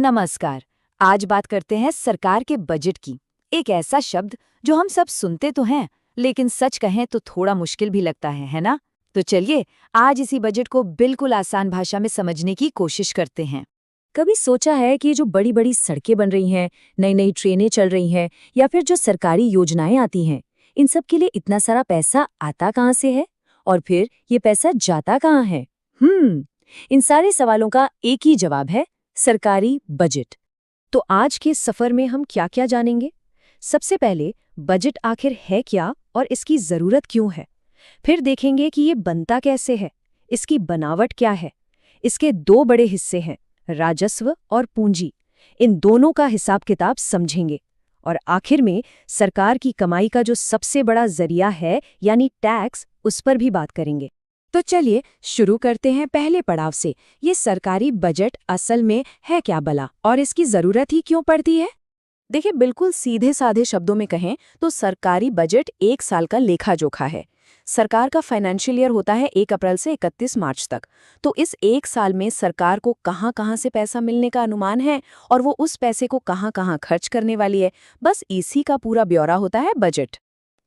नमस्कार। आज बात करते हैं सरकार के बजट की। एक ऐसा शब्द जो हम सब सुनते तो हैं, लेकिन सच कहें तो थोड़ा मुश्किल भी लगता है ना? तो चलिए आज इसी बजट को बिल्कुल आसान भाषा में समझने की कोशिश करते हैं। कभी सोचा है कि ये जो बड़ी बड़ी सड़कें बन रही हैं, नई नई ट्रेनें चल रही हैं या फिर जो सरकारी योजनाएं आती हैं, इन सब के लिए इतना सारा पैसा आता कहाँ से है और फिर ये पैसा जाता कहाँ है? इन सारे सवालों का एक ही जवाब है, सरकारी बजट। तो आज के सफर में हम क्या-क्या जानेंगे? सबसे पहले बजट आखिर है क्या और इसकी जरूरत क्यों है? फिर देखेंगे कि ये बनता कैसे है, इसकी बनावट क्या है। इसके दो बड़े हिस्से हैं, राजस्व और पूंजी। इन दोनों का हिसाब किताब समझेंगे। और आखिर में सरकार की कमाई का जो सबसे बड़ा जरिया है यानी टैक्स, उस पर भी बात करेंगे। तो चलिए शुरू करते हैं पहले पड़ाव से। ये सरकारी बजट असल में है क्या भला और इसकी जरूरत ही क्यों पड़ती है? देखिए, बिल्कुल सीधे साधे शब्दों में कहें तो सरकारी बजट एक साल का लेखा जोखा है। सरकार का फाइनेंशियल ईयर होता है 1 अप्रैल से 31 मार्च तक। तो इस एक साल में सरकार को कहाँ-कहाँ से पैसा मिलने का अनुमान है और वो उस पैसे को कहाँ-कहाँ खर्च करने वाली है, बस इसी का पूरा ब्यौरा होता है बजट।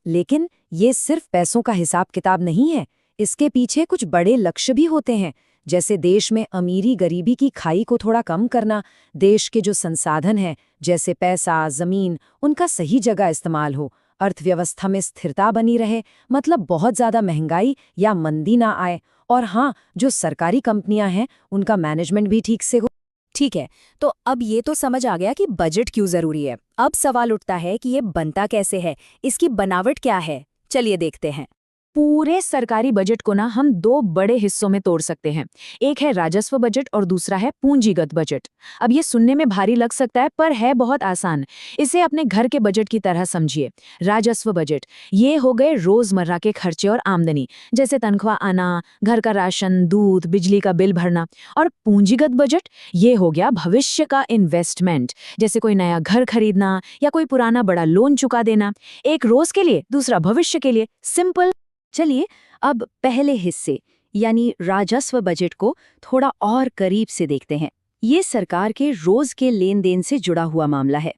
लेकिन ये सिर्फ पैसों का हिसाब किताब नहीं है, इसके पीछे कुछ बड़े लक्ष्य भी होते हैं, जैसे देश में अमीरी गरीबी की खाई को थोड़ा कम करना, देश के जो संसाधन हैं जैसे पैसा, जमीन, उनका सही जगह इस्तेमाल हो, अर्थव्यवस्था में स्थिरता बनी रहे, मतलब बहुत ज्यादा महंगाई या मंदी ना आए, और हाँ, जो सरकारी कंपनियां हैं उनका मैनेजमेंट भी ठीक से हो। ठीक है, तो अब ये तो समझ आ गया कि बजट क्यों जरूरी है। अब सवाल उठता है कि ये बनता कैसे है, इसकी बनावट क्या है। चलिए देखते हैं। पूरे सरकारी बजट को ना हम दो बड़े हिस्सों में तोड़ सकते हैं। एक है राजस्व बजट और दूसरा है पूंजीगत बजट। अब ये सुनने में भारी लग सकता है पर है बहुत आसान। इसे अपने घर के बजट की तरह समझिए। राजस्व बजट ये हो गए रोजमर्रा के खर्चे और आमदनी, जैसे तनख्वाह आना, घर का राशन, दूध, बिजली का बिल भरना। और पूंजीगत बजट ये हो गया भविष्य का इन्वेस्टमेंट, जैसे कोई नया घर खरीदना या कोई पुराना बड़ा लोन चुका देना, एक रोज के लिए दूसरा भविष्य के लिए। सिंपल। चलिए अब पहले हिस्से यानी राजस्व बजट को थोड़ा और करीब से देखते हैं। ये सरकार के रोज के लेन देन से जुड़ा हुआ मामला है।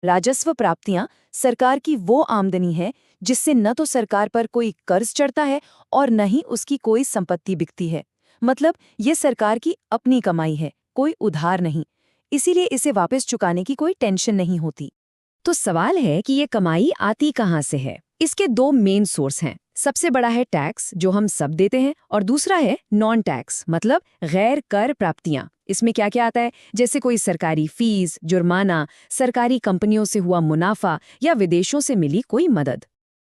राजस्व प्राप्तियां सरकार की वो आमदनी है जिससे न तो सरकार पर कोई कर्ज चढ़ता है और न ही उसकी कोई संपत्ति बिकती है। मतलब ये सरकार की अपनी कमाई है, कोई उधार नहीं। इसीलिए इसे वापस चुकाने की कोई टेंशन नहीं होती। तो सवाल है कि ये कमाई आती कहाँ से है? इसके दो मेन सोर्स हैं। सबसे बड़ा है टैक्स जो हम सब देते हैं, और दूसरा है नॉन टैक्स मतलब गैर कर प्राप्तियां। इसमें क्या क्या आता है, जैसे कोई सरकारी फीस, जुर्माना, सरकारी कंपनियों से हुआ मुनाफा या विदेशों से मिली कोई मदद।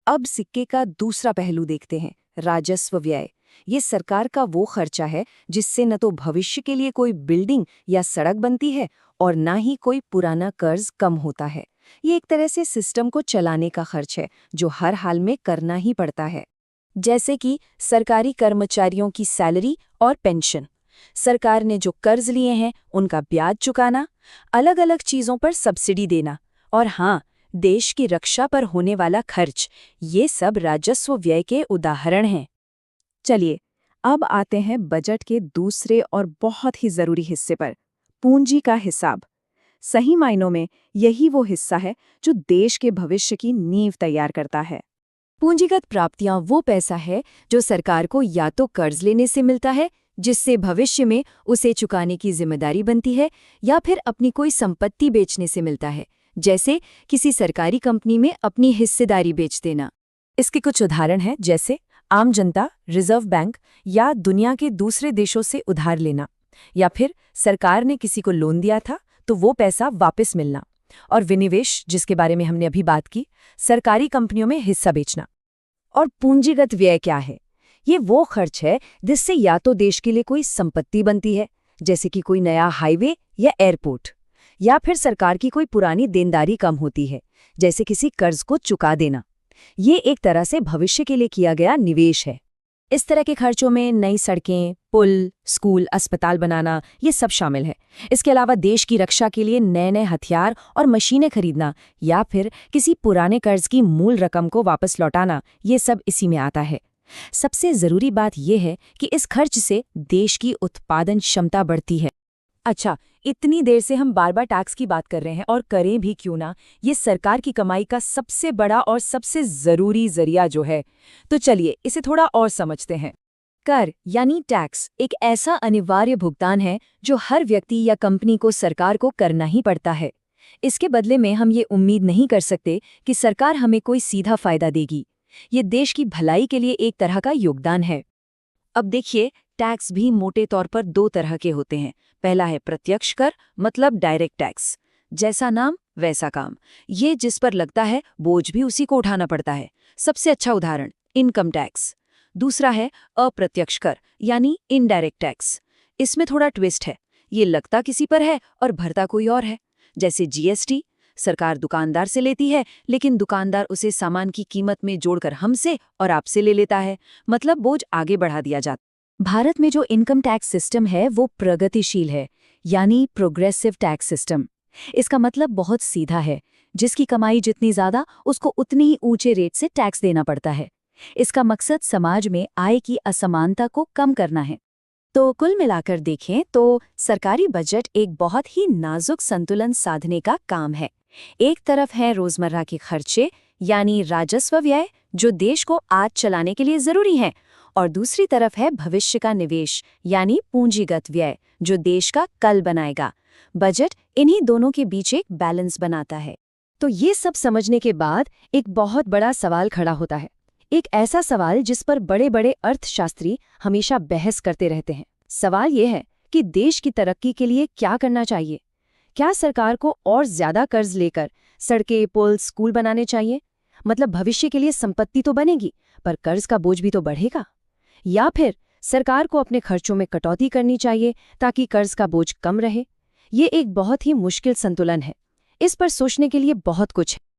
अब सिक्के का दूसरा पहलू देखते हैं, राजस्व व्यय। ये सरकार का वो खर्चा है जिससे न तो भविष्य के लिए कोई बिल्डिंग या सड़क बनती है और न ही कोई पुराना कर्ज कम होता है। ये एक तरह से सिस्टम को चलाने का खर्च है जो हर हाल में करना ही पड़ता है। जैसे कि सरकारी कर्मचारियों की सैलरी और पेंशन, सरकार ने जो कर्ज लिए हैं उनका ब्याज चुकाना, अलग अलग चीजों पर सब्सिडी देना, और हाँ, देश की रक्षा पर होने वाला खर्च, ये सब राजस्व व्यय के उदाहरण हैं। चलिए अब आते हैं बजट के दूसरे और बहुत ही जरूरी हिस्से पर, पूंजी का हिसाब। सही मायनों में यही वो हिस्सा है जो देश के भविष्य की नींव तैयार करता है। पूंजीगत प्राप्तियां वो पैसा है जो सरकार को या तो कर्ज लेने से मिलता है, जिससे भविष्य में उसे चुकाने की जिम्मेदारी बनती है, या फिर अपनी कोई संपत्ति बेचने से मिलता है, जैसे किसी सरकारी कंपनी में अपनी हिस्सेदारी बेच देना। इसके कुछ उदाहरण हैं, जैसे आम जनता, रिजर्व बैंक या दुनिया के दूसरे देशों से उधार लेना, या फिर सरकार ने किसी को लोन दिया था तो वो पैसा वापस मिलना। और विनिवेश, जिसके बारे में हमने अभी बात की, सरकारी कंपनियों में हिस्सा बेचना। और पूंजीगत व्यय क्या है? ये वो खर्च है जिससे या तो देश के लिए कोई संपत्ति बनती है, जैसे कि कोई नया हाईवे या एयरपोर्ट, या फिर सरकार की कोई पुरानी देनदारी कम होती है, जैसे किसी कर्ज को चुका देना। ये एक तरह से भविष्य के लिए किया गया निवेश है। इस तरह के खर्चों में नई सड़कें, पुल, स्कूल, अस्पताल बनाना, ये सब शामिल है। इसके अलावा देश की रक्षा के लिए नए नए हथियार और मशीनें खरीदना, या फिर किसी पुराने कर्ज की मूल रकम को वापस लौटाना, ये सब इसी में आता है। सबसे जरूरी बात यह है कि इस खर्च से देश की उत्पादन क्षमता बढ़ती है। अच्छा, इतनी देर से हम बार बार टैक्स की बात कर रहे हैं, और करें भी क्यों ना, ये सरकार की कमाई का सबसे बड़ा और सबसे जरूरी जरिया जो है। तो चलिए इसे थोड़ा और समझते हैं। कर यानी टैक्स एक ऐसा अनिवार्य भुगतान है जो हर व्यक्ति या कंपनी को सरकार को करना ही पड़ता है। इसके बदले में हम ये उम्मीद नहीं कर सकते कि सरकार हमें कोई सीधा फायदा देगी। ये देश की भलाई के लिए एक तरह का योगदान है। अब देखिए, टैक्स भी मोटे तौर पर दो तरह के होते हैं। पहला है प्रत्यक्ष कर, मतलब डायरेक्ट टैक्स। जैसा नाम वैसा काम, ये जिस पर लगता है बोझ भी उसी को उठाना पड़ता है। सबसे अच्छा उदाहरण इनकम टैक्स। दूसरा है अप्रत्यक्ष कर, यानी इनडायरेक्ट टैक्स। इसमें थोड़ा ट्विस्ट है, ये लगता किसी पर है और भरता कोई और है। जैसे जीएसटी, सरकार दुकानदार से लेती है, लेकिन दुकानदार उसे सामान की कीमत में जोड़कर हमसे और आपसे ले लेता है, मतलब बोझ आगे बढ़ा दिया जाता। भारत में जो इनकम टैक्स सिस्टम है वो प्रगतिशील है, यानी प्रोग्रेसिव टैक्स सिस्टम। इसका मतलब बहुत सीधा है, जिसकी कमाई जितनी ज्यादा उसको उतनी ही ऊंचे रेट से टैक्स देना पड़ता है। इसका मकसद समाज में आय की असमानता को कम करना है। तो कुल मिलाकर देखें तो सरकारी बजट एक बहुत ही नाजुक संतुलन साधने का काम है। एक तरफ है रोजमर्रा के खर्चे, यानी राजस्व व्यय, जो देश को आज चलाने के लिए जरूरी हैं, और दूसरी तरफ है भविष्य का निवेश, यानी पूंजीगत व्यय, जो देश का कल बनाएगा। बजट इन्हीं दोनों के बीच एक बैलेंस बनाता है। तो ये सब समझने के बाद एक बहुत बड़ा सवाल खड़ा होता है, एक ऐसा सवाल जिस पर बड़े बड़े अर्थशास्त्री हमेशा बहस करते रहते हैं। सवाल ये है कि देश की तरक्की के लिए क्या करना चाहिए। क्या सरकार को और ज्यादा कर्ज लेकर सड़कें, पुल, स्कूल बनाने चाहिए? मतलब भविष्य के लिए संपत्ति तो बनेगी, पर कर्ज का बोझ भी तो बढ़ेगा। या फिर सरकार को अपने खर्चों में कटौती करनी चाहिए ताकि कर्ज का बोझ कम रहे? ये एक बहुत ही मुश्किल संतुलन है। इस पर सोचने के लिए बहुत कुछ है।